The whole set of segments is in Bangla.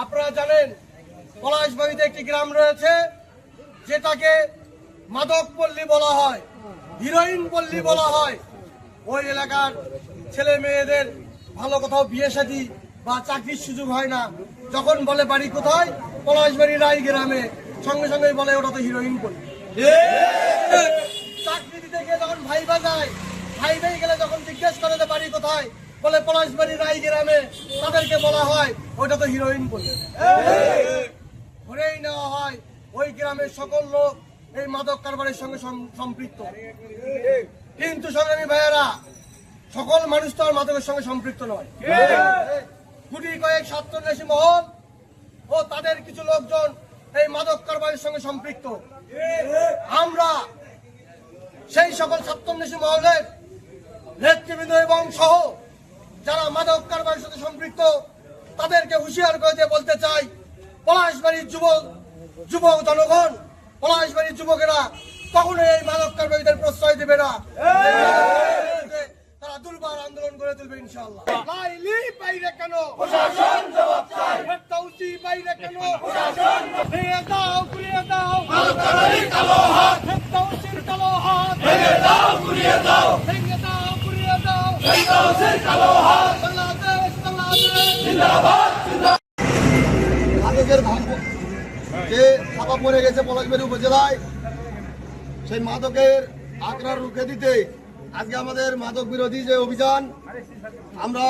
আপনারা জানেন পলাশবাড়িতে একটি গ্রাম রয়েছে যেটাকে মাদক পল্লী বলা হয়, হিরোইন পল্লী বলা হয়। ওই এলাকার ছেলে মেয়েদের ভালো কোথাও বিয়ে শাদী বা চাকরির সুযোগ হয় না। যখন বলে বাড়ি কোথায়, পলাশবাড়ি রাই গ্রামে, সঙ্গে সঙ্গে বলে ওটা তো হিরোইন পল্লী। চাকরি দিতে গিয়ে যখন ভাইবা যায়, ভাই গেলে যখন জিজ্ঞেস করে যে বাড়ি কোথায়, বলে পলাশবাড়ি রাই গ্রামে, তাদেরকে বলা হয় ওটা তো হিরোইন পল্লী। ধরেই নেওয়া হয় ওই গ্রামের সকল লোক এই মাদক কারবারের সঙ্গে সম্পৃক্ত। কিন্তু সংগ্রামী ভাইয়েরা, সকল মানুষ তো আর মাদকের সঙ্গে সম্পৃক্ত নয়। গুটি কয়েক স্বার্থান্বেষী মহল ও তাদের কিছু লোকজন এই মাদক কারবারের সঙ্গে সম্পৃক্ত। আমরা সেই সকল স্বার্থান্বেষী মহলের নেতৃবৃন্দ এবং সহ যারা মাদক কারবারের সাথে সম্পৃক্ত তাদেরকে হুঁশিয়ার করে দিয়ে বলতে চাই, পলাশবাড়ির যুবক জনগণ, পলাশবাড়ির যুবকেরা কখনোই এই মাদক কারবারিদের প্রশ্রয় দেবে না। তারা দুর্বার আন্দোলন করে তুলবে ইনশাআল্লাহ। লাইলি বাইরে কেন প্রশাসন জবাব চাই, হেফতাউসি বাইরে কেন প্রশাসন ভেঙে দাও, ঘুরিয়ে দাও মাদক কারবারির কালো হাত, হেফতাউসির কালো হাত ভেঙে দাও, ঘুরিয়ে দাও, ভেঙে দাও, ঘুরিয়ে দাও হেফতাউসির কালো হাত। বাংলাদেশ জিন্দাবাদ, জিন্দাবাদ। মাদকের ভাঙ যে ছাপা পড়ে গেছে পলাশবাড়ি উপজেলায়, সেই মাদকের আগ্রার রুখে দিতে আজকে আমাদের মাদক বিরোধী যে অভিযান, আমরা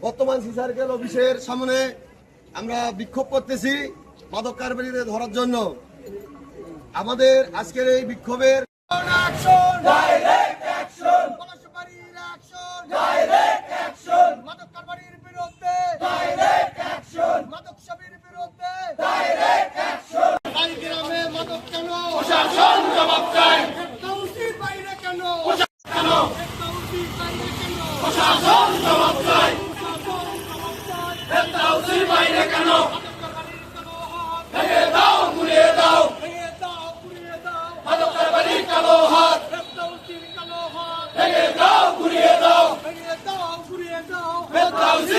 বর্তমান সি সার্কেল অফিসের সামনে আমরা বিক্ষোভ করতেছি মাদক কারবারিদের ধরার জন্য। আমাদের আজকের এই বিক্ষোভের মাদক কারবারির বিরুদ্ধে মাদক সেবীর বিরুদ্ধে গ্রামে মাদক কেন প্রশাসন জবাব চাই, হেফতাউসির বাইরে কেন হেফতাউসির বাইরে কেন প্রশাসন জবাব চাই, হেফতাউসির বাইরে কেন ভেঙে দাও, ঘুরিয়ে দাও, ভেঙে দাও, ঘুরিয়ে দাও মাদক কারবারির কালো হাত, হেফতাউসির কালো হাত ভেঙে দাও, ঘুরিয়ে দাও, ভেঙে দাও, ঘুরিয়ে দাও হেফতাউসির